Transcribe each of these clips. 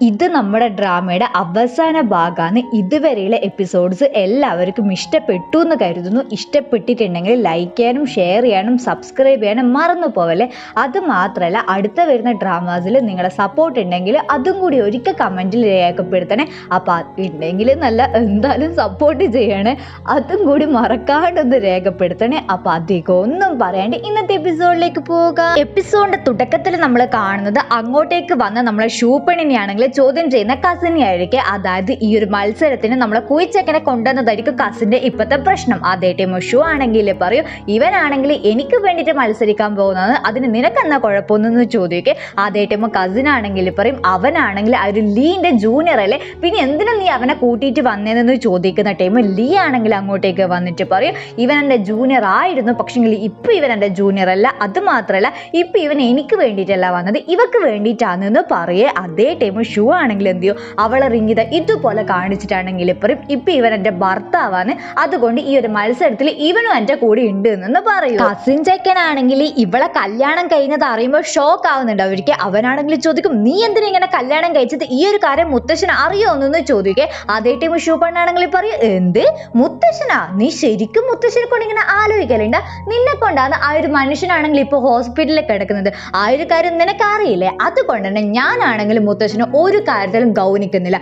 ഇത് നമ്മുടെ ഡ്രാമയുടെ അവസാന ഭാഗമാണ്. ഇതുവരെയുള്ള എപ്പിസോഡ്സ് എല്ലാവർക്കും ഇഷ്ടപ്പെട്ടു എന്ന് കരുതുന്നു. ഇഷ്ടപ്പെട്ടിട്ടുണ്ടെങ്കിൽ ലൈക്ക് ചെയ്യാനും ഷെയർ ചെയ്യാനും സബ്സ്ക്രൈബ് ചെയ്യാനും മറന്നു പോവല്ലേ. അത് മാത്രമല്ല, അടുത്ത വരുന്ന ഡ്രാമാസിൽ നിങ്ങളുടെ സപ്പോർട്ട് ഉണ്ടെങ്കിൽ അതും കൂടി ഒരിക്കൽ കമൻറ്റിൽ രേഖപ്പെടുത്തണേ. അപ്പോൾ ഉണ്ടെങ്കിൽ നല്ല എന്തായാലും സപ്പോർട്ട് ചെയ്യണേ, അതും കൂടി മറക്കാണ്ടൊന്ന് രേഖപ്പെടുത്തണേ. അപ്പോൾ അധികം ഒന്നും പറയാണ്ട് ഇന്നത്തെ എപ്പിസോഡിലേക്ക് പോകാം. എപ്പിസോഡിന്റെ തുടക്കത്തിൽ നമ്മൾ കാണുന്നത് അങ്ങോട്ടേക്ക് വന്ന നമ്മളെ ഷൂപ്പണിനെയാണെങ്കിൽ ചോദ്യം ചെയ്യുന്ന കസിനെ ആയിരിക്കും. അതായത് ഈ ഒരു മത്സരത്തിന് നമ്മളെ കുയിച്ചക്കനെ കൊണ്ടുവന്നതായിരിക്കും കസിന്റെ ഇപ്പോഴത്തെ പ്രശ്നം. അതേ ടൈം ഷൂ ആണെങ്കിൽ പറയും ഇവനാണെങ്കിൽ എനിക്ക് വേണ്ടിയിട്ട് മത്സരിക്കാൻ പോകുന്നത്, അതിന് നിനക്കെന്നാ കുഴപ്പമൊന്നും ചോദിക്കുക. അതേ ടൈം കസിൻ ആണെങ്കിൽ പറയും അവനാണെങ്കിൽ ആ ഒരു ലീന്റെ ജൂനിയർ അല്ലേ, പിന്നെ എന്തിനാ നീ അവനെ കൂട്ടിയിട്ട് വന്നതെന്ന് ചോദിക്കുന്ന ടൈം ലീ ആണെങ്കിൽ അങ്ങോട്ടേക്ക് വന്നിട്ട് പറയും ഇവൻ എൻ്റെ ജൂനിയർ ആയിരുന്നു, പക്ഷെങ്കിൽ ഇപ്പൊ ഇവൻ എൻ്റെ ജൂനിയർ അല്ല. അത് മാത്രമല്ല ഇപ്പൊ ഇവൻ എനിക്ക് വേണ്ടിയിട്ടല്ല വന്നത്, ഇവക്ക് വേണ്ടിയിട്ടാണെന്ന് പറയേ. അതേ ടൈം ഷൂ ആണെങ്കിൽ എന്ത് ചെയ്യും, അവളെ റിങ്ങിത ഇതുപോലെ കാണിച്ചിട്ടാണെങ്കിൽ പറയും ഇപ്പൊ ഇവൻ എൻ്റെ ഭർത്താവാണ്, അതുകൊണ്ട് ഈ ഒരു മത്സരത്തിൽ ഇവനും എൻ്റെ കൂടെ ഉണ്ട് എന്ന് പറയും. കസിൻ ചെക്കനാണെങ്കിൽ ഇവളെ കല്യാണം കഴിഞ്ഞത് അറിയുമ്പോൾ ഷോക്ക് ആവുന്നുണ്ട് അവർക്ക്. അവനാണെങ്കിൽ ചോദിക്കും നീ എന്തിനാ ഇങ്ങനെ കല്യാണം കഴിച്ചത്, ഈ ഒരു കാര്യം മുത്തശ്ശന് അറിയോന്നൊന്ന് ചോദിക്കേ. അതേ ടൈം ഷൂ പണ്ണാണെങ്കിൽ പറയും എന്ത് മുത്തശ്ശനാ, നീ ശരിക്കും മുത്തശ്ശനെ കൊണ്ട് ഇങ്ങനെ ആലോചിക്കലുണ്ട, നിന്നെ കൊണ്ടാണ് ആ ഒരു മനുഷ്യനാണെങ്കിൽ ഇപ്പൊ ഹോസ്പിറ്റലിൽ കിടക്കുന്നത്, ആ ഒരു കാര്യം നിനക്ക് അറിയില്ലേ, അതുകൊണ്ട് തന്നെ ഞാനാണെങ്കിൽ മുത്തശ്ശന് ഒരു കാര്യത്തിലും ഗൗനിക്കുന്നില്ല.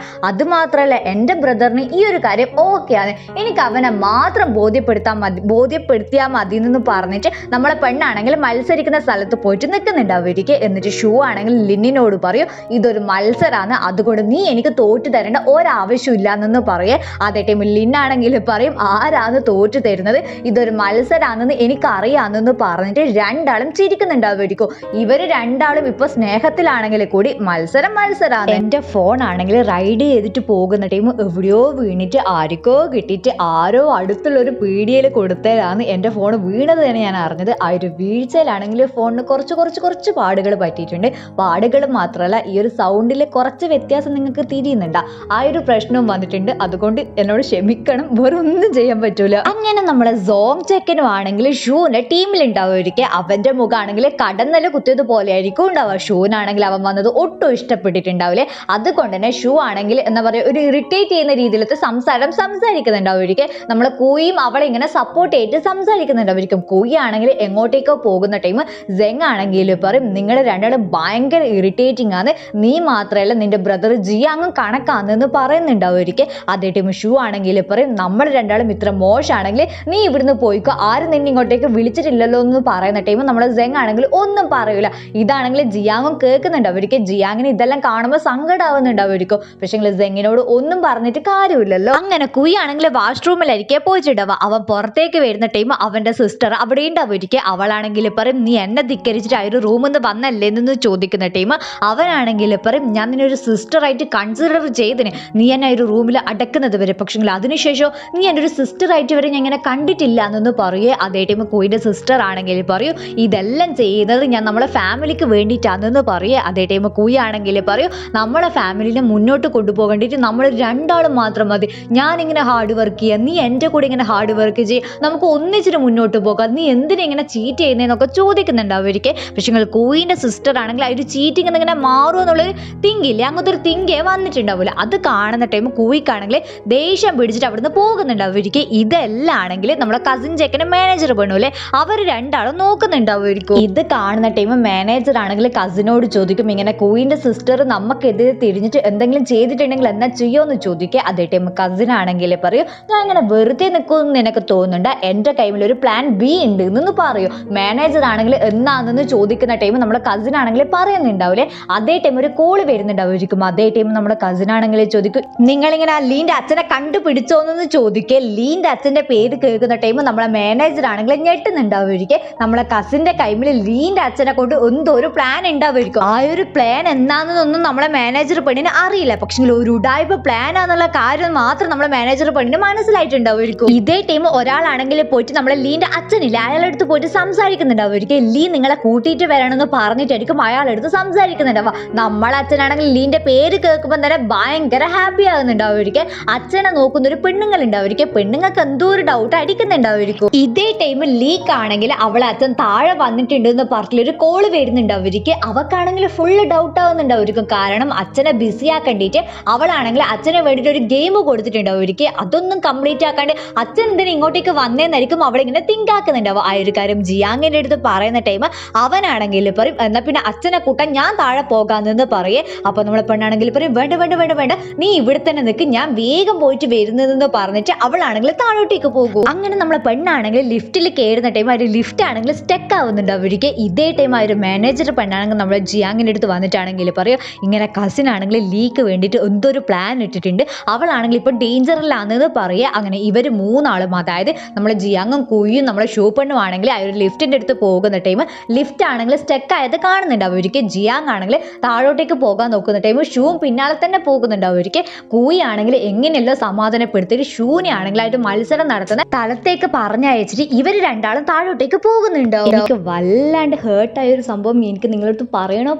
മാത്രമല്ല എൻ്റെ ബ്രദറിന് ഈ ഒരു കാര്യം ഓക്കെയാണ്, എനിക്ക് അവനെ മാത്രം ബോധ്യപ്പെടുത്തിയാൽ മതി എന്ന് പറഞ്ഞിട്ട് നമ്മളെ പെണ്ണാണെങ്കിൽ മത്സരിക്കുന്ന സ്ഥലത്ത് പോയിട്ട് നിൽക്കുന്നുണ്ട് അവർക്ക്. എന്നിട്ട് ഷൂ ആണെങ്കിൽ ലിന്നിനോട് പറയും ഇതൊരു മത്സരമാണ്, അതുകൊണ്ട് നീ എനിക്ക് തോറ്റു തരേണ്ട ഒരാവശ്യമില്ല എന്ന് പറയേ. അതേ ടൈം ലിന്നാണെങ്കിൽ പറയും ആരാണ് തോറ്റു തരുന്നത്, ഇതൊരു മത്സരമാണെന്ന് എനിക്കറിയാമെന്ന് പറഞ്ഞിട്ട് രണ്ടാളും ചിരിക്കുന്നുണ്ടാവുമായിരിക്കും. ഇവര് രണ്ടാളും ഇപ്പൊ സ്നേഹത്തിലാണെങ്കിൽ കൂടി മത്സരമാണ്. എൻ്റെ ഫോൺ ആണെങ്കിൽ റൈഡ് ചെയ്തിട്ട് പോകുന്ന ടൈം എവിടെയോ വീണിട്ട് ആർക്കോ കിട്ടിയിട്ട് ആരോ അടുത്തുള്ളൊരു പീടികയിൽ കൊടുത്തതാണ് എൻ്റെ ഫോൺ വീണത് തന്നെ ഞാൻ അറിഞ്ഞത്. ആ ഒരു വീഴ്ചയിലാണെങ്കിൽ ഫോണിന് കുറച്ച് പാടുകൾ പറ്റിയിട്ടുണ്ട്. പാടുകൾ മാത്രമല്ല ഈ ഒരു സൗണ്ടിൽ കുറച്ച് വ്യത്യാസം നിങ്ങൾക്ക് തിരിയുന്നുണ്ടാ, ആ ഒരു പ്രശ്നവും വന്നിട്ടുണ്ട്, അതുകൊണ്ട് എന്നോട് ക്ഷമിക്കണം, വേറെ ഒന്നും ചെയ്യാൻ പറ്റൂല. അങ്ങനെ നമ്മളെ സോങ് ചെക്കനും ആണെങ്കിൽ ഷൂവിന്റെ ടീമിലുണ്ടാവുമായിരിക്കും. അവന്റെ മുഖമാണെങ്കിൽ കടന്നല് കുത്തിയത് പോലെ ആയിരിക്കും ഉണ്ടാവുക. ഷൂവിനാണെങ്കിൽ അവൻ വന്നത് ഒട്ടും ഇഷ്ടപ്പെട്ടിട്ടുണ്ടാവില്ലേ. അതുകൊണ്ട് തന്നെ ഷൂ ആണെങ്കിൽ എന്താ പറയുക ഒരു ഇറിറ്റേറ്റ് ചെയ്യുന്ന രീതിയിലത്തെ സംസാരിക്കുന്നുണ്ടാവുമായിരിക്കും. നമ്മളെ കൂയും അവളെ ഇങ്ങനെ സപ്പോർട്ട് ചെയ്തിട്ട് സംസാരിക്കുന്നുണ്ടാവുമായിരിക്കും. കൂയി ആണെങ്കിൽ എങ്ങോട്ടേക്കോ പോകുന്ന ടൈം സെങ് ആണെങ്കിൽ പറയും നിങ്ങൾ രണ്ടാളും ഭയങ്കര ഇറിറ്റേറ്റിംഗ് ആണ്, നീ മാത്രമല്ല നിന്റെ ബ്രദർ ജിയാങ്ങും കണക്കാണെന്ന് പറയുന്നുണ്ടാവുമായിരിക്കും. അതേ ടൈം ഷൂ ആണെങ്കിൽ പറയും നമ്മൾ രണ്ടാളും ഇത്ര മോശമാണെങ്കിൽ നീ ഇവിടുന്ന് പോയിക്കോ, ആരും നിന്നെ ഇങ്ങോട്ടേക്ക് വിളിച്ചിട്ടില്ലല്ലോ എന്ന് പറയുന്ന ടൈം നമ്മളെ സെങ് ആണെങ്കിൽ ഒന്നും പറയൂല. ഇതാണെങ്കിൽ ജിയാങ്ങും കേൾക്കുന്നുണ്ടാവുമായിരിക്കും. ജിയാങ്ങിന് ഇതെല്ലാം കാണുമ്പോൾ സങ്കടമാവുന്നുണ്ടാവുമായിരിക്കും. പക്ഷെ സെങ്ങിനോട് ഒന്നും പറഞ്ഞിട്ട് കാര്യമില്ലല്ലോ. അങ്ങനെ കുയി ആണെങ്കിൽ വാഷ്റൂമിലായിരിക്കെ പോയിട്ടുണ്ടാവുക. അവൻ പുറത്തേക്ക് വരുന്ന ടൈം അവന്റെ സിസ്റ്റർ അവിടെ ഉണ്ടാവുമായിരിക്കും. അവളാണെങ്കിൽ പറയും നീ എന്നെ ധിക്കരിച്ചിട്ട് ആ ഒരു റൂമിൽ നിന്ന് വന്നല്ലേ എന്ന് ചോദിക്കുന്ന ടൈം അവനാണെങ്കിൽ പറയും ഞാൻ നിന്നെ ഒരു സിസ്റ്ററായിട്ട് കൺസിഡർ ചെയ്തിന്, നീ എന്നെ ഒരു റൂമിൽ അടക്കുന്നത് വരെ, പക്ഷെ അതിനുശേഷം നീ എൻ്റെ ഒരു സിസ്റ്ററായിട്ട് വരെ ഞാൻ ഇങ്ങനെ കണ്ടിട്ടില്ല എന്നൊന്ന് പറയേ. അതേ ടൈം കുയിന്റെ സിസ്റ്റർ ആണെങ്കിൽ പറയൂ ഇതെല്ലാം ചെയ്യുന്നത് ഞാൻ നമ്മളെ ഫാമിലിക്ക് വേണ്ടിയിട്ടാണെന്ന് പറയേ. അതേ ടൈം കുയി ആണെങ്കിൽ പറയൂ നമ്മളെ ഫാമിലിനെ മുന്നോട്ട് കൊണ്ടുപോകേണ്ടിട്ട് നമ്മൾ രണ്ടാളും മാത്രം മതി, ഞാനിങ്ങനെ ഹാർഡ് വർക്ക് ചെയ്യാം, നീ എൻ്റെ കൂടെ ഇങ്ങനെ ഹാർഡ് വർക്ക് ചെയ്യും, നമുക്ക് ഒന്നിച്ചിട്ട് മുന്നോട്ട് പോകാം, നീ എന്തിനാ ഇങ്ങനെ ചീറ്റ് ചെയ്യുന്നതെന്നൊക്കെ ചോദിക്കുന്നുണ്ടാവുമായിരിക്കും. പക്ഷെ കൂയിന്റെ സിസ്റ്റർ ആണെങ്കിൽ ആ ഒരു ചീറ്റിംഗ് എന്നിങ്ങനെ മാറും എന്നുള്ളൊരു തിങ്കില്ലേ, അങ്ങനത്തെ ഒരു തിങ്കേ വന്നിട്ടുണ്ടാവില്ല. അത് കാണുന്ന ടൈം കൂയിക്കാണെങ്കിൽ ദേഷ്യം പിടിച്ചിട്ട് അവിടുന്ന് പോകുന്നുണ്ടാവുമായിരിക്കും. ഇതെല്ലാം ആണെങ്കിൽ നമ്മളെ കസിൻ ചെക്കനും മാനേജർ പെണ്ണൂല്ലേ, അവർ രണ്ടാളും നോക്കുന്നുണ്ടാവുമായിരിക്കും. ഇത് കാണുന്ന ടൈം മാനേജർ ആണെങ്കിൽ കസിനോട് ചോദിക്കും ഇങ്ങനെ കൂയിന്റെ സിസ്റ്റർ നമുക്കെതിരെ തിരിഞ്ഞിട്ട് എന്തെങ്കിലും ചെയ്തിട്ടുണ്ടെങ്കിൽ എന്നാ ചെയ്യുമെന്ന് ചോദിക്കുക. അതേ ടൈം കസിൻ ആണെങ്കിൽ പറയൂ ഞാൻ ഇങ്ങനെ വെറുതെ നിൽക്കുമെന്ന് നിനക്ക് തോന്നുന്നുണ്ട്, എൻ്റെ കയ്യിൽ ഒരു പ്ലാൻ ബി ഉണ്ട് എന്ന് പറയൂ. മാനേജർ ആണെങ്കിൽ എന്നാണെന്ന് ചോദിക്കുന്ന ടൈം നമ്മുടെ കസിൻ ആണെങ്കിൽ പറയുന്നുണ്ടാവില്ലേ. അതേ ടൈം ഒരു കോള് വരുന്നുണ്ടാവുമായിരിക്കും. അതേ ടൈം നമ്മുടെ കസിൻ ആണെങ്കിൽ ചോദിക്കും നിങ്ങളിങ്ങനെ ലീന്റെ അച്ഛനെ കണ്ടുപിടിച്ചോന്ന് ചോദിക്കുക. ലീന്റെ അച്ഛന്റെ പേര് കേൾക്കുന്ന ടൈം നമ്മളെ മാനേജർ ആണെങ്കിൽ ഞെട്ടുന്നുണ്ടാവുമായിരിക്കും. നമ്മളെ കസിന്റെ കൈമിൽ ലീന്റെ അച്ഛനെ കൊണ്ട് എന്തോ ഒരു പ്ലാൻ ഉണ്ടാവുമായിരിക്കും. ആ ഒരു പ്ലാൻ എന്താണെന്നൊന്നും നമ്മളെ മാനേജർ പെണ്ണിന് അറിയില്ല, പക്ഷെ ഒരു ഉഡായിപ്പ് പ്ലാൻ ആണെന്നുള്ള കാര്യം മാത്രം നമ്മളെ മാനേജർ പെണ്ണിന് മനസ്സിലായിട്ടുണ്ടാവുമായിരിക്കും. ഇതേ ടൈം ഒരാളാണെങ്കിൽ പോയിട്ട് നമ്മളെ ലീന്റെ അച്ഛനില്ല അയാളെടുത്ത് പോയിട്ട് സംസാരിക്കുന്നുണ്ടാവുമായിരിക്കും. ലീ നിങ്ങളെ കൂട്ടിയിട്ട് വരണമെന്ന് പറഞ്ഞിട്ടായിരിക്കും അയാളെടുത്ത് സംസാരിക്കുന്നുണ്ടാവുക. നമ്മളെ അച്ഛനാണെങ്കിൽ ലീന്റെ പേര് കേൾക്കുമ്പോൾ തന്നെ ഭയങ്കര ഹാപ്പി ആകുന്നുണ്ടാവുമായിരിക്കും. അച്ഛനെ നോക്കുന്ന ഒരു പെണ്ണുങ്ങൾ ഉണ്ടാവുമായിരിക്കും. പെണ്ണുങ്ങൾക്ക് എന്തോ ഒരു ഡൗട്ട് അടിക്കുന്നുണ്ടാവുമായിരിക്കും. ഇതേ ടൈം ലീക്ക് ആണെങ്കിൽ അവളെ അച്ഛൻ താഴെ വന്നിട്ടുണ്ട് എന്ന് പറഞ്ഞിട്ടൊരു കോള് വരുന്നുണ്ടാവുമായിരിക്കും. അവക്കാണെങ്കിൽ ഫുള്ള് ഡൗട്ട് ആവുന്നുണ്ടാവുമായിരിക്കും. കാരണം കാരണം അച്ഛനെ ബിസി ആക്കണ്ടിട്ട് അവളാണെങ്കിൽ അച്ഛനെ വേണ്ടിയിട്ട് ഒരു ഗെയിം കൊടുത്തിട്ടുണ്ട് അവർക്ക്. അതൊന്നും കംപ്ലീറ്റ് ആക്കാണ്ട് അച്ഛൻ എന്തിനാ ഇങ്ങോട്ടേക്ക് വന്നേന്നായിരിക്കും അവളിങ്ങനെ തിങ്ക് ആക്കുന്നുണ്ടാവും. ആ ഒരു കാര്യം ജിയാങ്ങിന്റെ അടുത്ത് പറയുന്ന ടൈം അവനാണെങ്കിൽ പറയും എന്നാ പിന്നെ അച്ഛനെ കൂട്ടാൻ ഞാൻ താഴെ പോകാമെന്ന് പറയേ. അപ്പൊ നമ്മളെ പെണ്ണാണെങ്കിൽ പറയും വേണ്ട വേണ്ട വേണ്ട വേണ്ട, നീ ഇവിടെ തന്നെ നിൽക്ക്, ഞാൻ വേഗം പോയിട്ട് വരുന്നതെന്ന് പറഞ്ഞിട്ട് അവളാണെങ്കിൽ താഴോട്ടേക്ക് പോകും. അങ്ങനെ നമ്മളെ പെണ്ണാണെങ്കിൽ ലിഫ്റ്റിൽ കയറുന്ന ടൈം ആ ഒരു ലിഫ്റ്റ് ആണെങ്കിൽ സ്റ്റക്ക് ആവുന്നുണ്ട് അവർക്ക്. ഇതേ ടൈം ആ ഒരു മാനേജർ പെണ്ണാണെങ്കിൽ നമ്മളെ ജിയാങ്ങിന്റെ അടുത്ത് വന്നിട്ടാണെങ്കിൽ പറയും ഇങ്ങനെ കസിൻ ആണെങ്കിൽ ലീക്ക് വേണ്ടിയിട്ട് എന്തൊരു പ്ലാൻ ഇട്ടിട്ടുണ്ട്, അവളാണെങ്കിൽ ഇപ്പൊ ഡേഞ്ചറിലാണെന്ന് പറയുക. അങ്ങനെ ഇവർ മൂന്നാളും അതായത് നമ്മളെ ജിയാങ്ങും കുയ്യും നമ്മളെ ഷൂ പെണ്ണും ആണെങ്കിൽ ആ ഒരു ലിഫ്റ്റിന്റെ അടുത്ത് പോകുന്ന ടൈം ലിഫ്റ്റ് ആണെങ്കിൽ സ്റ്റക്ക് ആയത് കാണുന്നുണ്ട് അവർക്ക്. ജിയാങ് ആണെങ്കിൽ താഴോട്ടേക്ക് പോകാൻ നോക്കുന്ന ടൈം ഷൂവും പിന്നാലെ തന്നെ പോകുന്നുണ്ട് അവർക്ക്. കൂയി ആണെങ്കിൽ എങ്ങനെയല്ലോ സമാധാനപ്പെടുത്തിയിട്ട് ഷൂനെ ആണെങ്കിൽ ആയിട്ട് മത്സരം നടത്തുന്ന സ്ഥലത്തേക്ക് പറഞ്ഞയച്ചിട്ട് ഇവർ രണ്ടാളും താഴോട്ടേക്ക് പോകുന്നുണ്ടോ. എനിക്ക് വല്ലാണ്ട് ഹേർട്ടായ ഒരു സംഭവം എനിക്ക് നിങ്ങളടുത്ത് പറയണോ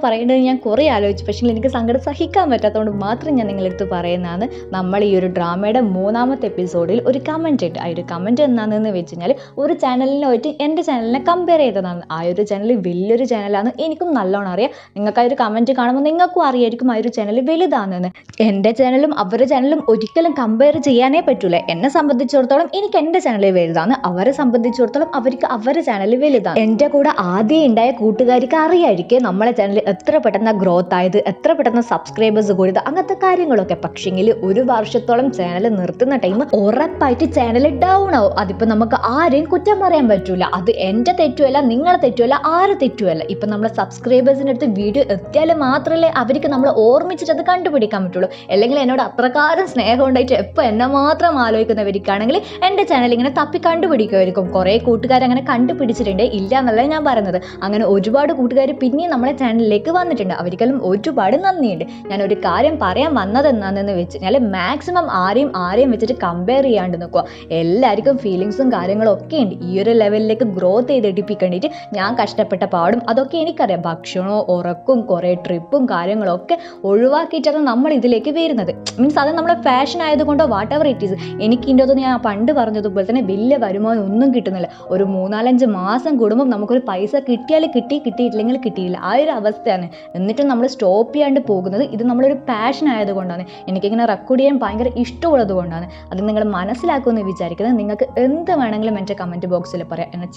ഞാൻ കുറെ ആലോചിച്ചു. പക്ഷേ എനിക്ക് സങ്കടം സഹിക്കാൻ പറ്റാത്തതുകൊണ്ട് മാത്രം ഞാൻ നിങ്ങളടുത്ത് പറയുന്നതാണ്. നമ്മൾ ഈ ഒരു ഡ്രാമയുടെ 3ാമത്തെ എപ്പിസോഡിൽ ഒരു കമന്റ് ഇട്ട്, ആ ഒരു കമന്റ് എന്താണെന്ന് വെച്ച് കഴിഞ്ഞാൽ ഒരു ചാനലിനെ പോയിട്ട് എൻ്റെ ചാനലിനെ കമ്പയർ ചെയ്തതാണ്. ആ ഒരു ചാനൽ വലിയൊരു ചാനലാണ്, എനിക്കും നല്ലോണം അറിയാം. നിങ്ങൾക്ക് ആ ഒരു കമന്റ് കാണുമ്പോൾ നിങ്ങൾക്കും അറിയായിരിക്കും ആ ഒരു ചാനൽ വലുതാണെന്ന്. എൻ്റെ ചാനലും അവരുടെ ചാനലും ഒരിക്കലും കമ്പയർ ചെയ്യാനേ പറ്റൂല. എന്നെ സംബന്ധിച്ചിടത്തോളം എനിക്ക് എൻ്റെ ചാനൽ വലുതാണ്, അവരെ സംബന്ധിച്ചിടത്തോളം അവർക്ക് അവരുടെ ചാനൽ വലുതാണ്. എൻ്റെ കൂടെ ആദ്യം ഉണ്ടായ കൂട്ടുകാർക്ക് അറിയായിരിക്കും നമ്മളെ ചാനൽ എത്ര പെട്ടെന്ന് ഗ്രോത്ത് ആയത്, എത്ര പെട്ടെന്ന് സബ്സ്ക്രൈബേഴ്സ് കൂടിയത്, അങ്ങനത്തെ കാര്യങ്ങളൊക്കെ. പക്ഷെങ്കിൽ ഒരു വർഷത്തോളം ചാനൽ നിർത്തുന്ന ടൈം ഉറപ്പായിട്ട് ചാനൽ ഡൗൺ ആവും. അതിപ്പോൾ നമുക്ക് ആരെയും കുറ്റം പറയാൻ പറ്റൂല. അത് എൻ്റെ തെറ്റുമല്ല, നിങ്ങളെ തെറ്റുമല്ല, ആരും തെറ്റുമല്ല. ഇപ്പം നമ്മളെ സബ്സ്ക്രൈബേഴ്സിൻ്റെ അടുത്ത് വീഡിയോ എത്തിയാൽ മാത്രമല്ലേ അവർക്ക് നമ്മൾ ഓർമ്മിച്ചിട്ട് അത് കണ്ടുപിടിക്കാൻ പറ്റുള്ളൂ. അല്ലെങ്കിൽ എന്നോട് അത്രക്കാരും സ്നേഹം ഉണ്ടായിട്ട് എപ്പോൾ എന്നെ മാത്രം ആലോചിക്കുന്നവർക്കാണെങ്കിൽ എൻ്റെ ചാനൽ ഇങ്ങനെ തപ്പി കണ്ടുപിടിക്കുമായിരിക്കും. കുറേ കൂട്ടുകാർ അങ്ങനെ കണ്ടുപിടിച്ചിട്ടുണ്ട്, ഇല്ല എന്നല്ല ഞാൻ പറയുന്നത്. അങ്ങനെ ഒരുപാട് കൂട്ടുകാർ പിന്നെയും നമ്മളെ ചാനലിലേക്ക് വന്നിട്ടുണ്ട്. അവർക്കെല്ലാം ഒരുപാട് നന്ദിയുണ്ട്. ഞാൻ ഒരു കാര്യം പറയാൻ വന്നത് എന്താണെന്ന് വെച്ച് കഴിഞ്ഞാൽ മാക്സിമം ആരെയും വെച്ചിട്ട് കമ്പയർ ചെയ്യാണ്ട് നോക്കുക. എല്ലാവർക്കും ഫീലിങ്സും കാര്യങ്ങളും ഒക്കെ ഉണ്ട്. ഈ ഒരു ലെവലിലേക്ക് ഗ്രോത്ത് ചെയ്തെടുപ്പിക്കേണ്ടിയിട്ട് ഞാൻ കഷ്ടപ്പെട്ട പാടും അതൊക്കെ എനിക്കറിയാം. ഭക്ഷണവും ഉറക്കും കുറേ ട്രിപ്പും കാര്യങ്ങളൊക്കെ ഒഴിവാക്കിയിട്ടാണ് നമ്മൾ ഇതിലേക്ക് വരുന്നത്. മീൻസ് അത് നമ്മുടെ ഫാഷൻ ആയതുകൊണ്ടോ വാട്ട് എവർ ഇറ്റ് ഈസ്. എനിക്ക് ഇതിൻ്റെ ഒന്നും ഞാൻ പണ്ട് പറഞ്ഞതുപോലെ തന്നെ വലിയ വരുമാനം ഒന്നും കിട്ടുന്നില്ല. ഒരു 3-4 മാസം കൂടുമ്പോൾ നമുക്കൊരു പൈസ കിട്ടിയാൽ കിട്ടി, കിട്ടിയിട്ടില്ലെങ്കിൽ കിട്ടിയില്ല, ആ ഒരു അവസ്ഥയാണ്. എന്നിട്ടും നമ്മൾ സ്റ്റോപ്പ് ചെയ്യാണ്ട് പോകുന്നത് ഇത് നമ്മളൊരു പാഷൻ ആയതുകൊണ്ടാണ്. എനിക്കിങ്ങനെ റെക്കോർഡ് ചെയ്യാൻ ഭയങ്കര ഇഷ്ടമുള്ളത് കൊണ്ടാണ്. അത് നിങ്ങൾ മനസ്സിലാക്കുമെന്ന് വിചാരിക്കുന്നത്. നിങ്ങൾക്ക് എന്ത് വേണമെങ്കിലും എൻ്റെ കമൻറ്റ് ബോക്സിൽ പറയാം. എന്നെ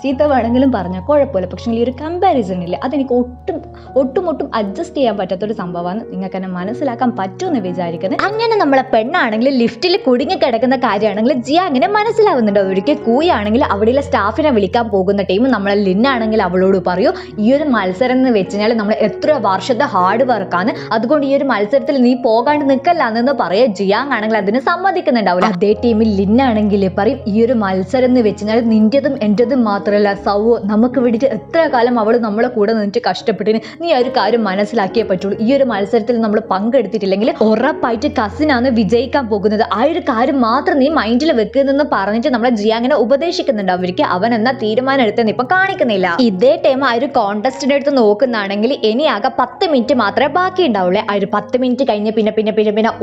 ചീത്ത വേണമെങ്കിലും പറഞ്ഞാൽ കുഴപ്പമില്ല. പക്ഷേ ഈ ഒരു കമ്പാരിസൺ ഇല്ല, അതെനിക്ക് ഒട്ടും അഡ്ജസ്റ്റ് ചെയ്യാൻ പറ്റാത്തൊരു സംഭവമാണ്. നിങ്ങൾക്ക് എന്നെ മനസ്സിലാക്കാൻ പറ്റുമെന്ന് വിചാരിക്കുന്നത്. അങ്ങനെ നമ്മളെ പെണ്ണാണെങ്കിൽ ലിഫ്റ്റിൽ കുടുങ്ങി കിടക്കുന്ന കാര്യമാണെങ്കിൽ ജിയാങ്ങിനെ മനസ്സിലാവുന്നുണ്ട്. ഒരിക്കൽ കൂയാണെങ്കിൽ അവിടെയുള്ള സ്റ്റാഫിനെ വിളിക്കാൻ പോകുന്ന ടൈം നമ്മളെ ലിന്നാണെങ്കിൽ അവളോട് പറയൂ ഈ ഒരു മത്സരം എന്ന് വെച്ച് കഴിഞ്ഞാൽ നമ്മൾ എത്ര വർഷത്തെ ഹാർഡ് വർക്കാണ്, അതുകൊണ്ട് ഈ ഒരു മത്സരത്തിൽ നീ പോകാണ്ട് നിൽക്കല്ലാന്ന് പറയുക. ജിയാങ് ആണെങ്കിൽ അതിന് സമ്മതിക്കുന്നുണ്ടാവില്ല. അതേ ടീമിൽ ലിന്നാണെങ്കിൽ പറയും ഈ ഒരു മത്സരം എന്ന് വെച്ച് കഴിഞ്ഞാൽ നിന്റേതും എൻ്റെതും മാത്രമല്ല സൗ, നമുക്ക് വേണ്ടിയിട്ട് എത്ര കാലം അവൾ നമ്മളെ കൂടെ നിന്നിട്ട് കഷ്ടപ്പെട്ടിന്, നീ ആ ഒരു കാര്യം മനസ്സിലാക്കിയേ പറ്റുള്ളൂ. ഈ ഒരു മത്സരത്തിൽ നമ്മൾ പങ്കെടുത്തിട്ടില്ലെങ്കിൽ ഉറപ്പായിട്ട് കസിനാണ് വിജയിക്കാൻ പോകുന്നത്, ആ ഒരു കാര്യം മാത്രം നീ മൈൻഡിൽ വെക്കുന്നതെന്ന് പറഞ്ഞിട്ട് നമ്മളെ ജിയാങ്ങിനെ ഉപദേശിക്കുന്നുണ്ട്. അവർക്ക് അവൻ എന്നാ തീരുമാനം എടുത്തെന്ന് ഇപ്പൊ കാണിക്കുന്നില്ല. ഇതേ ടൈം ആ ഒരു കോൺടെസ്റ്റിന്റെ അടുത്ത് നോക്കുന്നതാണെങ്കിൽ ഇനി ആകെ 10 മിനിറ്റ് മാത്രമേ ബാക്കി ഉണ്ടാവുള്ളൂ. ആ ഒരു 10 മിനിറ്റ് കഴിഞ്ഞ് പിന്നെ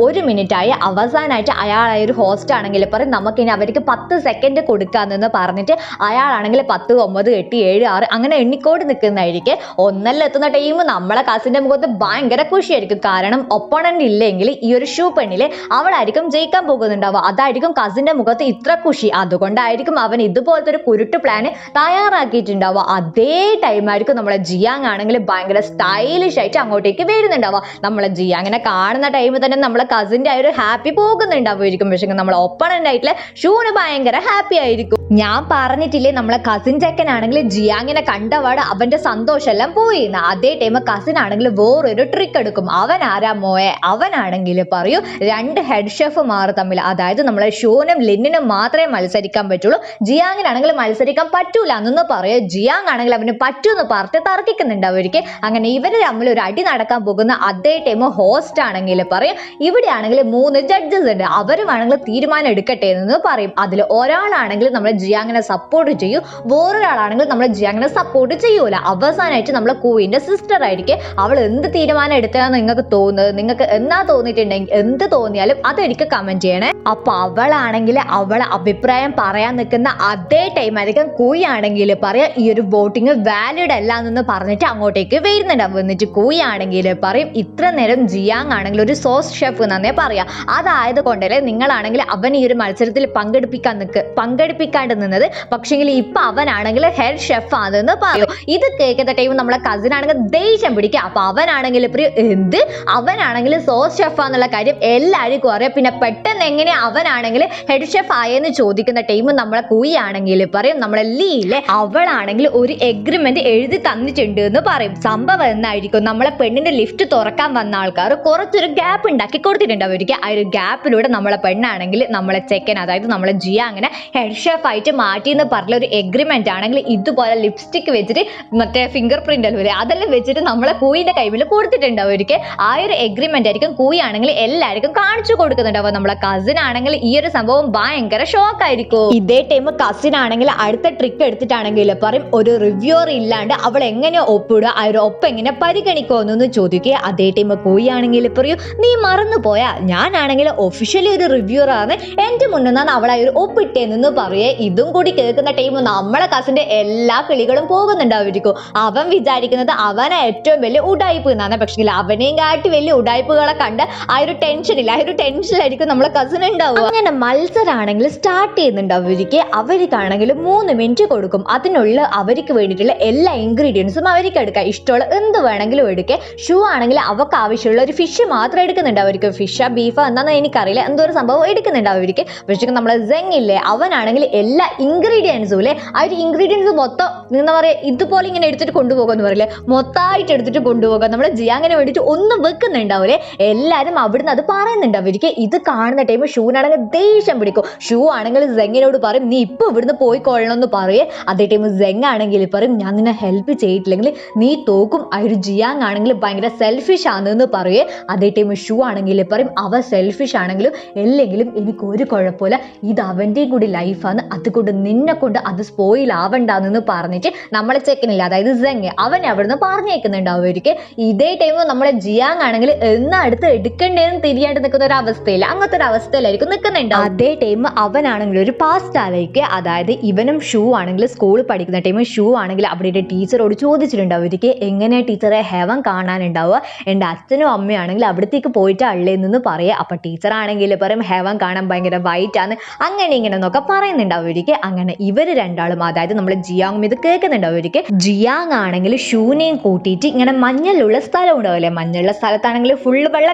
1 മിനിറ്റ് ആയി. അവസാനമായിട്ട് അയാളായ ഒരു ഹോസ്റ്റ് ആണെങ്കിൽ പറയും നമുക്കിനി അവർക്ക് 10 സെക്കൻഡ് കൊടുക്കാമെന്ന് പറഞ്ഞിട്ട് അയാളാണെങ്കിൽ 10, 9, 8, 7, 6 അങ്ങനെ എണ്ണിക്കോട് നിൽക്കുന്നതായിരിക്കും. ഒന്നല്ലെത്തുന്ന ടൈം നമ്മളെ കസിന്റെ മുഖത്ത് ഭയങ്കര ഖുഷിയായിരിക്കും. കാരണം ഒപ്പോണന്റ് ഇല്ലെങ്കിൽ ഈ ഒരു ഷൂ പെണ്ണിലെ അവളായിരിക്കും ജയിക്കാൻ പോകുന്നുണ്ടാവുക. അതായിരിക്കും കസിന്റെ മുഖത്ത് ഇത്ര ഖുഷി. അതുകൊണ്ടായിരിക്കും അവൻ ഇതുപോലത്തെ ഒരു കുരുട്ട് പ്ലാന് തയ്യാറാക്കിയിട്ടുണ്ടാവുക. അതേ ടൈം ആയിരിക്കും നമ്മളെ ജിയാങ് ആണെങ്കിൽ ഭയങ്കര സ്റ്റൈലിഷ് ആയിട്ട് അങ്ങോട്ടേക്ക് വരുന്നുണ്ടാവുക. നമ്മളെ ജിയാങ്ങിനെ കാണുന്ന ടൈമിൽ തന്നെ നമ്മളെ കസിന്റെ ആ ഒരു ഹാപ്പി പോകുന്നുണ്ടാവുമായിരിക്കും. പക്ഷേ നമ്മളെ ഒപ്പണന്റ് ആയിട്ടുള്ള ഷൂന് ഭയങ്കര ഹാപ്പി ആയിരിക്കും. ഞാൻ പറഞ്ഞിട്ടില്ലേ നമ്മളെ കസിൻ ചെക്കനാണെങ്കിൽ ജിയാങ്ങിനെ കണ്ടപാട് അവന്റെ സന്തോഷമെല്ലാം പോയി. അതേ ടൈം കസിൻ ആണെങ്കിൽ വേറൊരു ട്രിക്ക് എടുക്കും. അവൻ ആരാ മോയെ, അവനാണെങ്കിൽ പറയൂ 2 ഹെഡ് ഷെഫുമാർ തമ്മിൽ, അതായത് നമ്മളെ ഷൂനും ലിന്നിനും മാത്രമേ മത്സരിക്കാൻ പറ്റുള്ളൂ, ജിയാങ്ങിനാണെങ്കിൽ മത്സരിക്കാൻ പറ്റൂല എന്നൊന്ന് പറയോ. ജിയാങ് ആണെങ്കിൽ അവന് പറ്റൂന്ന് പറഞ്ഞ് തർക്കിക്കുന്നുണ്ട് അവർക്ക്. അങ്ങനെ ഇവര് തമ്മിൽ ഒരു അടി നടക്കാൻ പോകുന്ന അതേ ടൈം ഹോസ്റ്റ് ആണെങ്കിൽ പറയും ഇവിടെ ആണെങ്കിൽ 3 ജഡ്ജസ് ഉണ്ട്, അവർ വേണമെങ്കിൽ തീരുമാനം എടുക്കട്ടെ എന്ന് പറയും. അതിൽ ഒരാളാണെങ്കിൽ നമ്മളെ ജിയാങ്ങിനെ സപ്പോർട്ട് ചെയ്യും, വേറൊരാളാണെങ്കിൽ നമ്മളെ ജിയാങ്ങിനെ സപ്പോർട്ട് ചെയ്യൂല. അവസാനമായിട്ട് നമ്മളെ കൂയിന്റെ സിസ്റ്റർ ആയിരിക്കും. അവൾ എന്ത് തീരുമാനം എടുത്തതാന്ന് നിങ്ങൾക്ക് തോന്നുന്നത്, നിങ്ങൾക്ക് എന്നാ തോന്നിയിട്ടുണ്ടെങ്കിൽ എന്ത് തോന്നിയാലും അതെനിക്ക് കമന്റ് ചെയ്യണേ. അപ്പൊ അവളാണെങ്കിൽ അവളെ അഭിപ്രായം പറയാൻ നിൽക്കുന്ന അതേ ടൈം ആയിരിക്കും കൂയി ആണെങ്കിൽ പറയാം ഈ ഒരു വോട്ടിങ് വാലിഡ് അല്ല എന്ന് പറഞ്ഞിട്ട് അങ്ങോട്ടേക്ക് വരുന്നുണ്ടാവും. എന്നിട്ട് കൂയി ആണെങ്കിൽ ആണെങ്കിൽ പറയും ഇത്ര നേരം ജിയാങ് ആണെങ്കിൽ ഒരു സോസ് ഷെഫ് എന്നേ പറയാം. അതായത് കൊണ്ടല്ലേ നിങ്ങളാണെങ്കിൽ അവൻ ഈ ഒരു മത്സരത്തിൽ പങ്കെടുപ്പിക്കാണ്ട് നിന്നത്. പക്ഷെങ്കിൽ ഇപ്പൊ അവനാണെങ്കിൽ ഹെഡ് ഷെഫ് ആണെന്ന് പറയും. ഇത് കേൾക്കുന്ന ടൈം നമ്മളെ കസിൻ ആണെങ്കിൽ ദേഷ്യം പിടിക്കുക. അപ്പൊ അവനാണെങ്കിൽ എന്ത് അവനാണെങ്കിൽ സോസ് ഷെഫ് ആണെന്നുള്ള കാര്യം എല്ലാവർക്കും അറിയാം. പിന്നെ പെട്ടെന്ന് എങ്ങനെ അവനാണെങ്കിൽ ഹെഡ് ഷെഫ് ആയെന്ന് ചോദിക്കുന്ന ടൈം നമ്മളെ കൂയാണെങ്കിൽ പറയും നമ്മളെ ലീയിലെ അവളാണെങ്കിൽ ഒരു എഗ്രിമെന്റ് എഴുതി തന്നിട്ടുണ്ട് എന്ന് പറയും. സംഭവം എന്നായിരിക്കും നമ്മളെ പെണ്ണിന്റെ ലിഫ്റ്റ് തുറക്കാൻ വന്ന ആൾക്കാർ കുറച്ചൊരു ഗ്യാപ്പ് ഉണ്ടാക്കി കൊടുത്തിട്ടുണ്ട് അവർക്ക്. ആ ഒരു ഗ്യാപ്പിലൂടെ നമ്മളെ പെണ്ണാണെങ്കിൽ നമ്മളെ ചെക്കൻ അതായത് നമ്മളെ ജിയ അങ്ങനെ ഹെഡ് ഷെഫ് ആയിട്ട് മാറ്റി എന്ന് പറഞ്ഞ ഒരു എഗ്രിമെന്റ് ആണെങ്കിൽ ഇതുപോലെ ലിപ്സ്റ്റിക് വെച്ചിട്ട് മറ്റേ ഫിംഗർ പ്രിന്റ് അല്ലേ അതെല്ലാം വെച്ചിട്ട് നമ്മളെ കൂയിന്റെ കൈവിൽ കൊടുത്തിട്ടുണ്ട് അവർക്ക്. ആ ഒരു എഗ്രിമെന്റ് ആയിരിക്കും കൂയി ആണെങ്കിൽ എല്ലാവർക്കും കാണിച്ചു കൊടുക്കുന്നുണ്ടാവുക. നമ്മളെ കസിൻ ആണെങ്കിൽ ഈ ഒരു സംഭവം ഭയങ്കര ഷോക്ക് ആയിരിക്കും. ഇതേ ടൈം കസിൻ ആണെങ്കിൽ അടുത്ത ട്രിക്ക് എടുത്തിട്ടാണെങ്കിൽ പറയും ഒരു റിവ്യൂർ ഇല്ലാണ്ട് അവൾ എങ്ങനെ ഒപ്പിടുക ആ ഒരു ഒപ്പ് എങ്ങനെ പരിഗണിക്കുമെന്നൊന്ന് ചോദിക്കുക. അതേ ടൈം കൂയി ആണെങ്കിൽ പറയൂ നീ മറന്നു പോയാ ഞാനാണെങ്കിൽ ഒഫീഷ്യലി ഒരു റിവ്യൂർ ആണ് എന്റെ മുന്നിൽ നിന്നാണ് അവളെ ഒരു ഒപ്പിട്ടേന്ന് പറയേ. ഇതും കൂടി കേൾക്കുന്ന ടൈം നമ്മളെ കസിന്റെ എല്ലാ കിളികളും പോകുന്നുണ്ടായിരിക്കും. അവൻ വിചാരിക്കുന്നത് അവനെ ഏറ്റവും വലിയ ഉടായ്പ എന്നാണ്. പക്ഷേ അവനെയും കാട്ടി വലിയ ഉടായ്പകളെ കണ്ട് ആ ഒരു ടെൻഷനിലായിരിക്കും നമ്മളെ കസിൻ ഉണ്ടാവുക. അങ്ങനെ മത്സരമാണെങ്കിൽ സ്റ്റാർട്ട് ചെയ്യുന്നുണ്ടാവുക. അവർക്കാണെങ്കിൽ 3 മിനിറ്റ് കൊടുക്കും. അതിനുള്ള അവർക്ക് വേണ്ടിയിട്ടുള്ള എല്ലാ ഇൻഗ്രീഡിയൻസും അവർക്ക് എടുക്കാം. ഇഷ്ടമുള്ള എന്ത് വേണമെങ്കിലും എടുക്കുക. ഷൂ ആണെങ്കിൽ അവർക്ക് ആവശ്യമുള്ള ഒരു ഫിഷ് മാത്രം എടുക്കുന്നുണ്ട്. അവർക്ക് ഫിഷാ ബീഫാ എന്താണെന്ന് എനിക്കറിയില്ല എന്തോ ഒരു സംഭവം എടുക്കുന്നുണ്ട് അവർക്ക്. പക്ഷേ നമ്മളെ സെങ് ഇല്ലേ അവനാണെങ്കിൽ എല്ലാ ഇൻഗ്രീഡിയൻസും ഇല്ലേ ആ ഒരു ഇൻഗ്രീഡിയൻസ് മൊത്തം എന്താ പറയുക ഇതുപോലെ ഇങ്ങനെ എടുത്തിട്ട് കൊണ്ടുപോകാന്ന് പറയില്ലേ മൊത്തമായിട്ട് എടുത്തിട്ട് കൊണ്ടുപോകാം. നമ്മളെ ജിയാങ്ങിനെ വേണ്ടിയിട്ട് ഒന്നും വെക്കുന്നുണ്ടാവില്ലേ. എല്ലാവരും അവിടുന്ന് അത് പറയുന്നുണ്ട് അവർക്ക്. ഇത് കാണുന്ന ടൈം ഷൂനാണെങ്കിൽ ദേഷ്യം പിടിക്കും. ഷൂ ആണെങ്കിൽ സെങ്ങിനോട് പറയും നീ ഇപ്പൊ ഇവിടുന്ന് പോയിക്കൊള്ളണം എന്ന് പറയേ. അതേ ടൈം സെങ് ആണെങ്കിൽ പറയും ഞാൻ നിന്നെ ഹെൽപ്പ് ചെയ്തിട്ടില്ലെങ്കിൽ നീ തോക്കും. ആ ഒരു ജിയാങ് ആണെങ്കിൽ ഭയങ്കര സെൽഫിഷ് ആണെന്ന് പറയേ. അതേ ടൈം ഷൂ ആണെങ്കിൽ പറയും അവ സെൽഫിഷ് ആണെങ്കിലും അല്ലെങ്കിലും എനിക്ക് ഒരു കുഴപ്പമില്ല ഇത് അവൻ്റെയും കൂടി ലൈഫാണ് അതുകൊണ്ട് നിന്നെ കൊണ്ട് അത് സ്പോയിൽ ആവണ്ടെന്ന് പറഞ്ഞിട്ട് നമ്മളെ ചെക്കനില്ല അതായത് സെങ് അവനെ അവിടുന്ന് പറഞ്ഞേക്കുന്നുണ്ടാവുമായിരിക്കും. ഇതേ ടൈം നമ്മളെ ജിയാങ് ആണെങ്കിൽ എന്നാ അടുത്ത് എടുക്കണ്ടേന്ന് തിരിയാണ്ട് നിൽക്കുന്ന ഒരു അവസ്ഥയില്ല അങ്ങനത്തെ ഒരു അവസ്ഥയിലായിരിക്കും നിൽക്കുന്നുണ്ട്. അതേ ടൈം അവനാണെങ്കിൽ ഒരു പാസ്റ്റ് ആലോചിക്കുക. അതായത് ഇവനും ഷൂ ആണെങ്കിൽ സ്കൂളിൽ പഠിക്കുന്ന ടൈം ഷൂ ആണെങ്കിൽ അവിടെ ടീച്ചറോട് ചോദിച്ചിട്ടുണ്ട് അവർക്ക് എങ്ങനെയാ ടീച്ചറെ ഹെവൻ കാണാനുണ്ടാവുക. എൻ്റെ അച്ഛനും അമ്മയാണെങ്കിൽ അവിടത്തേക്ക് പോയിട്ട് അള്ളേന്ന് പറയുക. അപ്പൊ ടീച്ചർ ആണെങ്കിൽ പറയും ഹെവൻ കാണാൻ ഭയങ്കര വൈറ്റ് ആണ് അങ്ങനെ ഇങ്ങനെ എന്നൊക്കെ പറയുന്നുണ്ട് അവർക്ക്. അങ്ങനെ ഇവര് രണ്ടാളും അതായത് നമ്മളെ ജിയാങ്ങും ഇത് കേൾക്കുന്നുണ്ട് അവർക്ക്. ജിയാങ് ആണെങ്കിൽ ഷൂനെയും കൂട്ടിയിട്ട് ഇങ്ങനെ മഞ്ഞളുള്ള സ്ഥലം ഉണ്ടാവില്ലേ മഞ്ഞുള്ള സ്ഥലത്താണെങ്കിൽ ഫുള്ള് വെള്ള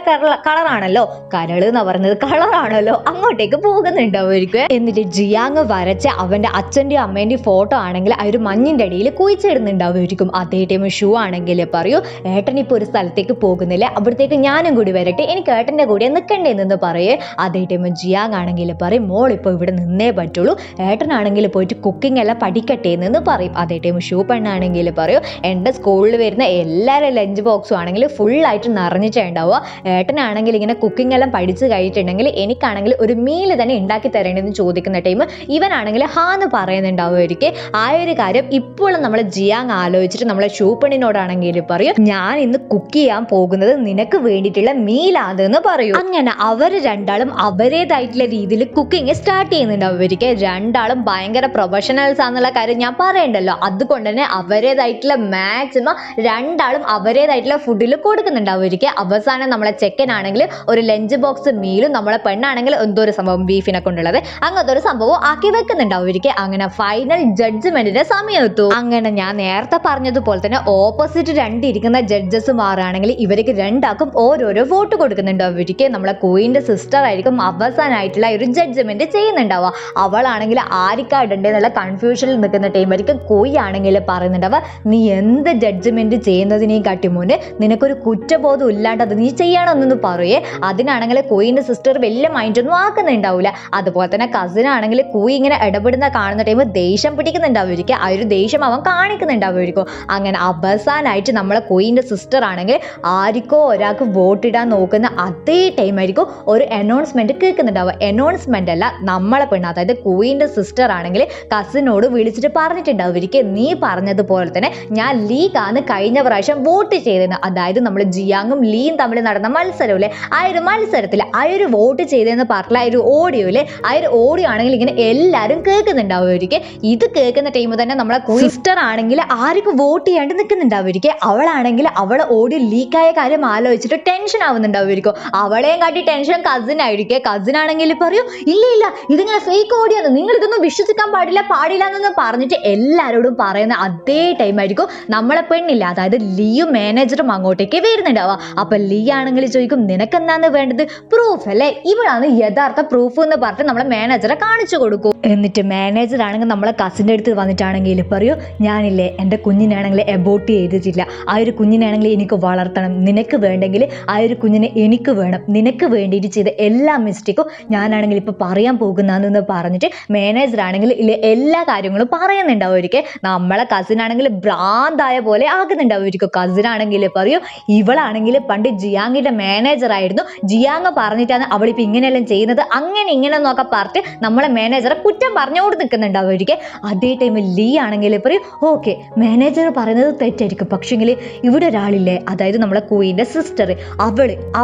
കളറാണല്ലോ കരള് എന്ന് പറയുന്നത് കളറാണല്ലോ അങ്ങോട്ടേക്ക് പോകുന്നുണ്ട് അവർക്ക്. എന്നിട്ട് ജിയാങ് വരച്ച അവന്റെ അച്ഛൻ്റെയും അമ്മേന്റെയും ഫോട്ടോ ആണെങ്കിൽ ആ ഒരു മഞ്ഞിന്റെ അടിയിൽ കുഴിച്ചിടുന്നുണ്ടാവുമായിരിക്കും. അതേ ടൈം ഷൂ ആണെങ്കിൽ പറയൂ ഏട്ടൻ ഇപ്പൊ ഒരു സ്ഥലത്തേക്ക് പോകുന്നില്ല അവിടത്തേക്ക് ഞാനും കൂടി വരട്ടെ എനിക്ക് ഏട്ടന്റെ കൂടെ നിൽക്കണ്ടേന്ന് പറയേ. അതേ ടൈം ജിയാങ് ആണെങ്കിൽ പറയും മോൾ ഇപ്പൊ ഇവിടെ നിന്നേ പറ്റുള്ളൂ ഏട്ടനാണെങ്കിൽ പോയിട്ട് കുക്കിംഗ് എല്ലാം പഠിക്കട്ടെ എന്ന് പറയും. അതേ ടൈം ഷൂ പെണ്ണാണെങ്കിൽ പറയും എൻ്റെ സ്കൂളിൽ വരുന്ന എല്ലാവരും ലഞ്ച് ബോക്സും ആണെങ്കിൽ ഫുള്ളായിട്ട് നിറഞ്ഞിട്ടുണ്ടാവുക ഏട്ടനാണെങ്കിൽ ഇങ്ങനെ കുക്കിംഗ് എല്ലാം പഠിച്ചു കഴിഞ്ഞിട്ടുണ്ടെങ്കിൽ എനിക്കാണെങ്കിൽ ഒരു മീൽ തന്നെ ഉണ്ടാക്കി തരേണ്ടതെന്ന് ചോദിക്കുന്ന ടൈം ഇവനാണെങ്കിൽ ഹാന്ന് പറയുന്നുണ്ടാവുമായിരിക്കും. ആ ഒരു കാര്യം ഇപ്പോഴും നമ്മളെ ജിയാങ് ആലോചിച്ചിട്ട് നമ്മളെ ഷൂ പെണ്ണിനോടാണെങ്കിൽ പറയും ഞാൻ ഇന്ന് കുക്ക് ചെയ്യാൻ പോകുന്നത് നിനക്ക് വേണ്ടിയിട്ടുള്ള മീലാണെന്ന് പറയും. അങ്ങനെ അവർ രണ്ടാളും അവരേതായിട്ടുള്ള രീതിയിൽ കുക്കിംഗ് സ്റ്റാർട്ട് ചെയ്യുന്നുണ്ടാവുമായിരിക്കും. രണ്ടാളും ഭയങ്കര പ്രൊഫഷണൽസ് ആണെന്നുള്ള കാര്യം ഞാൻ പറയണ്ടല്ലോ അതുകൊണ്ട് തന്നെ അവരേതായിട്ടുള്ള മാക്സിമം രണ്ടാളും അവരേതായിട്ടുള്ള ഫുഡിൽ കൊടുക്കുന്നുണ്ടാവുമായിരിക്കും. അവസാനം നമ്മളെ ചെക്കനാണെങ്കിൽ ഒരു ലഞ്ച് ബോക്സ് മീലും നമ്മളെ പെണ്ണാണെങ്കിൽ എന്തോ ഒരു സംഭവം ബീഫിനെ കൊണ്ടുള്ളത് അങ്ങനത്തെ ഒരു സംഭവം ആക്കി വെക്കുന്നുണ്ടാവുമായിരിക്കും. അങ്ങനെ ഫൈനൽ ജഡ്ജ്മെന്റിന്റെ സമയം എത്തും. അങ്ങനെ ഞാൻ നേരത്തെ പറഞ്ഞതുപോലെ തന്നെ ഓപ്പോസിറ്റ് രണ്ടിരിക്കുന്ന ജഡ്ജസ് മാറുകയാണെങ്കിൽ ഇവർക്ക് രണ്ടാക്കും ഓരോരോ വോട്ട് കൊടുക്കുന്നുണ്ടാവുമായിരിക്കും. നമ്മളെ ക്വീന്റെ സിസ്റ്റർ ആയിരിക്കും അവസാനമായിട്ടുള്ള ഒരു ജഡ്ജ്മെന്റ് ചെയ്യുന്നുണ്ടാവുക. അവളാണെങ്കിൽ ആരിക്കാടുണ്ടെന്നുള്ള കൺഫ്യൂഷനിൽ നിൽക്കുന്ന ടൈമായിരിക്കും കോയി ആണെങ്കിൽ പറയുന്നുണ്ടാവുക നീ എന്ത് ജഡ്ജ്മെന്റ് ചെയ്യുന്നതിനെയും കാട്ടി മുന്നേ നിനക്കൊരു കുറ്റബോധം ഇല്ലാണ്ട് അത് നീ ചെയ്യണമെന്നൊന്ന് പറയേ. അതിനാണെങ്കിൽ കോയിന്റെ സിസ്റ്റർ വലിയ മൈൻഡൊന്നും ആക്കുന്നുണ്ടാവില്ല. അതുപോലെ തന്നെ കസിൻ ആണെങ്കിൽ കോയി ഇങ്ങനെ ഇടപെടുന്ന കാണുന്ന ടൈം ദേഷ്യം പിടിക്കുന്നുണ്ടാവുമായിരിക്കും. ആ ഒരു ദേഷ്യം അവൻ കാണിക്കുന്നുണ്ടാവുമായിരിക്കും. അങ്ങനെ അവസാനമായിട്ട് നമ്മളെ കോയിന്റെ സിസ്റ്റർ ആണെങ്കിൽ ആർക്കോ ഒരാൾക്ക് വോട്ട് ഇടാൻ നോക്കുന്ന അതേ ടൈമായിരിക്കും ഒരു അനൗൺസ്മെന്റ് കേൾക്കുന്നുണ്ടാവുക. അനൗൺസ്മെന്റ് അല്ല നമ്മളെ പെണ്ണ് അതായത് കോയിന്റെ സിസ്റ്റർ ആണെങ്കിൽ കസിനോട് വിളിച്ചിട്ട് പറഞ്ഞിട്ടുണ്ടാവുമായിരിക്കും നീ പറഞ്ഞതുപോലെ തന്നെ ഞാൻ ലീഗാണ് കഴിഞ്ഞ പ്രാവശ്യം വോട്ട് ചെയ്തതെന്ന്. അതായത് നമ്മൾ ജിയാങ്ങും ലീയും തമ്മിൽ നടന്ന മത്സരമില്ലേ ആ ഒരു മത്സരത്തിൽ ആ ഒരു വോട്ട് ചെയ്തതെന്ന് പറഞ്ഞ ആ ഒരു ഓഡിയോയില്ലേ ആ ഒരു ഓഡിയോ ആണെങ്കിൽ ഇങ്ങനെ എല്ലാവരും കേൾക്കുന്നുണ്ടാവുമായിരിക്കും. ഇത് കേൾക്കുന്ന ടൈം തന്നെ നമ്മളെ സിസ്റ്റർ ആണെങ്കിൽ ആർക്കും വോട്ട് ചെയ്യാണ്ട് നിൽക്കുന്നുണ്ടാവുമായിരിക്കും. അവളാണെങ്കിൽ അവളെ ഓഡിയോ ലീക്കായ കാര്യം ആലോചിച്ചിട്ട് ടെൻഷൻ ആവുന്നുണ്ടാവുമായിരിക്കും. അവളെയും കാട്ടി ടെൻഷൻ കസിൻ ആയിരിക്കും. കസിൻ ആണെങ്കിൽ പറയും ഇല്ല ഇല്ല ഇതിങ്ങനെ ഫേക്ക് ഓഡിയോ ആണ്, നിങ്ങൾ ഇതൊന്നും വിശ്വസിക്കാൻ പാടില്ല എന്നൊന്നും പറഞ്ഞിട്ട് എല്ലാവരോടും പറയുന്ന അതേ ടൈം ആയിരിക്കും നമ്മളെ പെണ്ണില്ല, അതായത് ലീയും മാനേജറും അങ്ങോട്ടേക്ക് വരുന്നുണ്ടാവുക. അപ്പൊ ലീ ആണെങ്കിൽ ചോദിക്കും നിനക്കെന്താന്ന് വേണ്ടത്, പ്രൂഫ് അല്ലേ, ഇവളാണ് യഥാർത്ഥ പ്രൂഫ് എന്ന് പറഞ്ഞിട്ട് നമ്മളെ മാനേജറെ കാണിച്ചു കൊടുക്കും. എന്നിട്ട് മാനേജർ ആണെങ്കിൽ നമ്മളെ കസിൻ്റെ അടുത്ത് വന്നിട്ടാണെങ്കിൽ പറയൂ ഞാനില്ലേ എൻ്റെ കുഞ്ഞിനാണെങ്കിൽ എബോട്ട് ചെയ്തിട്ടില്ല, ആ ഒരു കുഞ്ഞിനാണെങ്കിൽ എനിക്ക് വളർത്തണം, നിനക്ക് വേണ്ടെങ്കിൽ ആ ഒരു കുഞ്ഞിനെ എനിക്ക് വേണം, നിനക്ക് വേണ്ടിയിട്ട് ചെയ്ത എല്ലാ മിസ്റ്റേക്കും ഞാനാണെങ്കിൽ ഇപ്പോൾ പറയാൻ പോകുന്നതെന്ന് പറഞ്ഞിട്ട് മാനേജർ ആണെങ്കിൽ എല്ലാ കാര്യങ്ങളും പറയുന്നുണ്ടാവുമായിരിക്കും. നമ്മളെ കസിൻ ആണെങ്കിൽ ഭ്രാന്തായ പോലെ ആകുന്നുണ്ടാവുമായിരിക്കും. കസിൻ ആണെങ്കിൽ പറയൂ ഇവളാണെങ്കിൽ പണ്ട് ജിയാങ്ങിന്റെ മാനേജർ ആയിരുന്നു, ജിയാങ് പറഞ്ഞിട്ടാണ് അവളിപ്പോൾ ഇങ്ങനെയെല്ലാം ചെയ്യുന്നത്, അങ്ങനെ ഇങ്ങനെ എന്നൊക്കെ പറഞ്ഞിട്ട് നമ്മളെ മാനേജറെ കുറ്റം പറഞ്ഞുകൊണ്ട് നിൽക്കുന്നുണ്ടാവുമായിരിക്കും. അതേ ടൈമിൽ ലീ ആണെങ്കിൽ പറയും ഓക്കെ മാനേജർ പറയുന്നത് തെറ്റായിരിക്കും, പക്ഷെങ്കിൽ ഇവിടെ ഒരാളില്ലേ, അതായത് നമ്മളെ ക്വീൻ്റെ സിസ്റ്റർ,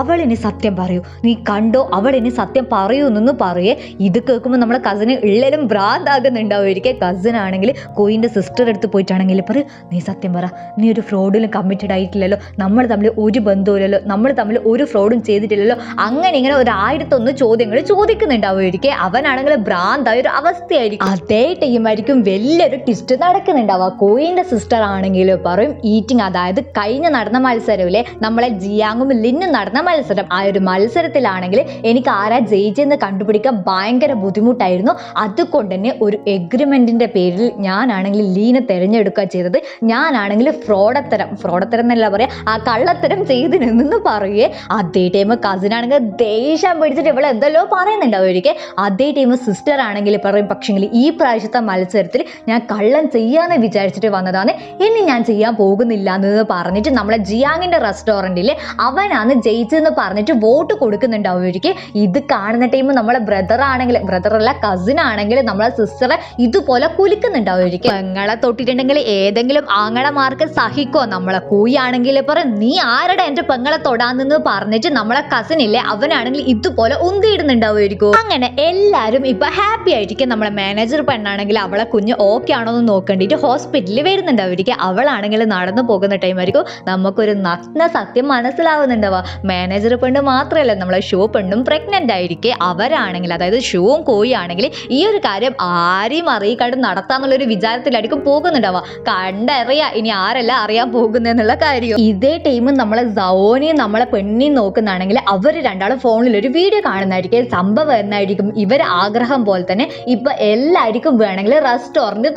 അവളിനി സത്യം പറയൂ, നീ കണ്ടോ അവളിനി സത്യം പറയൂ എന്നൊന്ന് പറയേ. ഇത് കേൾക്കുമ്പോൾ നമ്മളെ കസിന് എല്ലാവരും ഭ്രാന്താകുന്നുണ്ടാവുമായിരിക്കും. കസിൻ ആണെങ്കിൽ ക്വീൻ്റെ സിസ്റ്റർ അടുത്ത് പോയിട്ടാണെങ്കിൽ പറയും നീ സത്യം പറ, നീ ഒരു ഫ്രോഡിലും കമ്മിറ്റഡ് ആയിട്ടില്ലല്ലോ, നമ്മൾ തമ്മിൽ ഒരു ബന്ധവുമില്ലല്ലോ, നമ്മൾ തമ്മിൽ ഒരു ഫ്രോഡും ചെയ്തിട്ടില്ലല്ലോ, അങ്ങനെ ഇങ്ങനെ 1001 ചോദ്യങ്ങൾ ചോദിക്കുന്നുണ്ടാവുമായിരിക്കും. അവനാണെങ്കിൽ ഭ്രാന്തായ ഒരു അവസ്ഥയായിരിക്കും. അതേ ടൈമായിരിക്കും വലിയൊരു ട്വിസ്റ്റ് നടക്കുന്നുണ്ടാവുക. ക്വീൻ്റെ സിസ്റ്റർ ആണെങ്കിൽ പറയും ഈറ്റിംഗ്, അതായത് കഴിഞ്ഞ നടന്ന മത്സരമില്ലേ നമ്മളെ ജിയാങ്ങും ലിന്നും നടന്ന മത്സരം, ആ ഒരു മത്സരത്തിലാണെങ്കിൽ എനിക്ക് ആരാ ജയിച്ചെന്ന് കണ്ടുപിടിക്കാൻ ഭയങ്കര ബുദ്ധിമുട്ടായിരുന്നു, അതുകൊണ്ട് തന്നെ ഒരു എഗ്രിമെന്റിന്റെ പേരിൽ ഞാനാണെങ്കിൽ ലീനെ തിരഞ്ഞെടുക്കുക ചെയ്തത്, ഞാനാണെങ്കിൽ ഫ്രോഡത്തരം എന്നല്ല പറയാ ആ കള്ളത്തരം ചെയ്തിരുന്നെന്ന് പറയേ. അതേ ടൈം കസിൻ ആണെങ്കിൽ ദേഷ്യം പിടിച്ചിട്ട് ഇവിടെ എന്തെല്ലോ പറയുന്നുണ്ടാവുമായിരിക്കും. അതേ ടൈം സിസ്റ്റർ ആണെങ്കിൽ പറയും പക്ഷെങ്കിൽ ഈ പ്രാവശ്യത്തെ മത്സരത്തിൽ ഞാൻ കള്ളം ചെയ്യാന്ന് വിചാരിച്ചിട്ട് വന്നതാണ്, ഇനി ഞാൻ ചെയ്യാൻ പോകുന്നില്ല എന്ന് പറഞ്ഞിട്ട് നമ്മളെ ജിയാങ്ങിന്റെ റെസ്റ്റോറൻറ്റിൽ അവനാണ് ജയിച്ചെന്ന് പറഞ്ഞിട്ട് വോട്ട് കൊടുക്കുന്നുണ്ടാവുമായിരിക്കും. ഇത് കാണുന്ന ടൈം നമ്മളെ ബ്രദറല്ല കസിൻ ആണെങ്കിൽ നമ്മളെ സിസ്റ്ററെ ഇതുപോലെ കുലിക്കുന്നുണ്ടാവുമായിരിക്കും. പെങ്ങളെ തൊട്ടിട്ടുണ്ടെങ്കിൽ ഏതെങ്കിലും ആങ്ങളമാർക്ക് സഹിക്കോ, നമ്മളെ കൂയാണെങ്കിൽ പറയും നീ ആരുടെ എൻ്റെ പെങ്ങളെ തൊടാന്ന് പറഞ്ഞിട്ട് നമ്മളെ കസിൻ ഇല്ലേ അവനാണെങ്കിൽ ഇതുപോലെ ഉന്തിയിടുന്നുണ്ടാവുമായിരിക്കും. അങ്ങനെ എല്ലാവരും ഇപ്പൊ ഹാപ്പി ആയിരിക്കും. നമ്മളെ മാനേജർ പെണ്ണാണെങ്കിൽ അവളെ കുഞ്ഞ് ഓക്കെ ആണോ എന്ന് നോക്കേണ്ടിട്ട് ഹോസ്പിറ്റലിൽ വരുന്നുണ്ടാവുമായിരിക്കും. അവളാണെങ്കിൽ നടന്നു പോകുന്ന ടൈം ആയിരിക്കും നമുക്കൊരു നഗ്ന സത്യം മനസ്സിലാവുന്നുണ്ടാവുക. മാനേജർ പെണ്ണ് മാത്രമല്ല നമ്മളെ ഷോ പെണ്ണും പ്രഗ്നന്റ് ആയിരിക്കും. അവരാണെങ്കിൽ അതായത് ഷോവും കോയി ആണെങ്കിൽ ഈ ഒരു കാര്യം ആരെയും അറിയിക്കാണ്ട് നടത്താന്നുള്ളൊരു വിചാരത്തിലായിരിക്കും പോകുന്നുണ്ടാവുക. കണ്ടറിയാ ഇനി ആരല്ല അറിയാൻ പോകുന്നെന്നുള്ള കാര്യം. ഇതേ ടൈം നമ്മളെ സോണിയും നമ്മളെ പെണ്ണിയും നോക്കുന്നതാണെങ്കിൽ അവർ രണ്ടാളും ഫോണിൽ ഒരു വീഡിയോ കാണുന്നതായിരിക്കും. സംഭവം എന്നായിരിക്കും ഇവർ ആഗ്രഹം പോലെ തന്നെ ഇപ്പൊ എല്ലാവർക്കും വേണമെങ്കിൽ റെസ്റ്റോറൻറ്റ്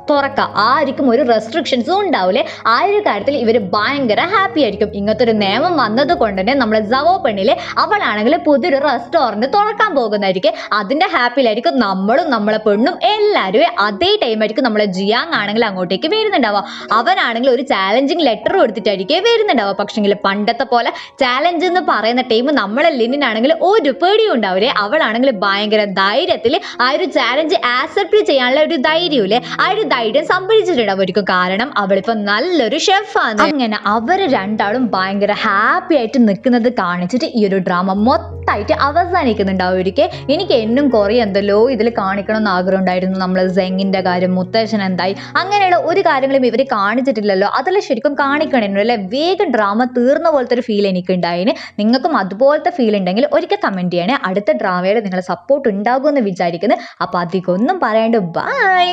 തുറക്കാം, ആർക്കും ഒരു റെസ്ട്രിക്ഷൻസും ഉണ്ടാവില്ലേ. ആ ഒരു കാര്യത്തിൽ ഇവർ ഭയങ്കര ഹാപ്പി ആയിരിക്കും. ഇങ്ങനത്തെ ഒരു നിയമം വന്നത് കൊണ്ട് തന്നെ നമ്മളെ സവോ പെണ്ണിലെ അവളാണെങ്കിൽ പുതിയൊരു റെസ്റ്റോറൻറ്റ് തുറക്കാൻ പോകുന്നതായിരിക്കും. അതിന്റെ ഹാപ്പിയിലായിരിക്കും നമ്മളും നമ്മളെ പെണ്ണും എല്ലാവരും. അതേ ടൈം ആയിരിക്കും നമ്മളെ ജിയാങ് ആണെങ്കിൽ അങ്ങോട്ടേക്ക് വരുന്നുണ്ടാവുക. അവനാണെങ്കിൽ ഒരു ചാലഞ്ചിങ് ലെറ്റർ കൊടുത്തിട്ടായിരിക്കും വരുന്നുണ്ടാവുക. പക്ഷെങ്കിൽ പണ്ടത്തെ പോലെ ചാലഞ്ച് എന്ന് പറയുന്ന ടൈം നമ്മളെ ലിനിനാണെങ്കിൽ ഒരു പേടിയും ഉണ്ടാവില്ലേ. അവളാണെങ്കിൽ ഭയങ്കര ധൈര്യത്തിൽ ആ ഒരു ചാലഞ്ച് ആക്സെപ്റ്റ് ചെയ്യാനുള്ള ഒരു ധൈര്യമില്ലേ, ആ ഒരു ധൈര്യം സംഭരിച്ചിട്ടുണ്ടാവുമായിരിക്കും. കാരണം അവളിപ്പോ നല്ലൊരു ഷെഫാണ്. അങ്ങനെ അവർ രണ്ടാളും ഭയങ്കര ഹാപ്പി ആയിട്ട് നിൽക്കുന്നത് കാണിച്ചിട്ട് ഈ ഒരു ഡ്രാമ മൊത്തമായിട്ട് അവസാനിക്കുന്നുണ്ടാവുമായിരിക്കും. എനിക്ക് എന്നും കുറേ എന്തെല്ലോ ഇതിൽ കാണിക്കണം എന്ന് ആഗ്രഹം ഉണ്ടായിരുന്നു. നമ്മൾ സെങ്ങിന്റെ കാര്യം, മുത്തശ്ശൻ എന്തായി, അങ്ങനെയുള്ള ഒരു കാര്യങ്ങളും ഇവർ കാണിച്ചിട്ടില്ലല്ലോ. അതെല്ലാം ശരിക്കും കാണിക്കണമായിരുന്നു അല്ലെ. വേഗം ഡ്രാമ തീർന്ന പോലത്തെ ഒരു ഫീൽ എനിക്ക് ഉണ്ടായിന്. നിങ്ങൾക്കും അതുപോലത്തെ ഫീൽ ഉണ്ടെങ്കിൽ ഒരിക്കൽ കമന്റ് ചെയ്യണേ. അടുത്ത ഡ്രാമയിൽ നിങ്ങളെ സപ്പോർട്ട് ഉണ്ടാകുമെന്ന് വിചാരിക്കുന്നു. അപ്പൊ അധികം ഒന്നും പറയാണ്ട് ബൈ.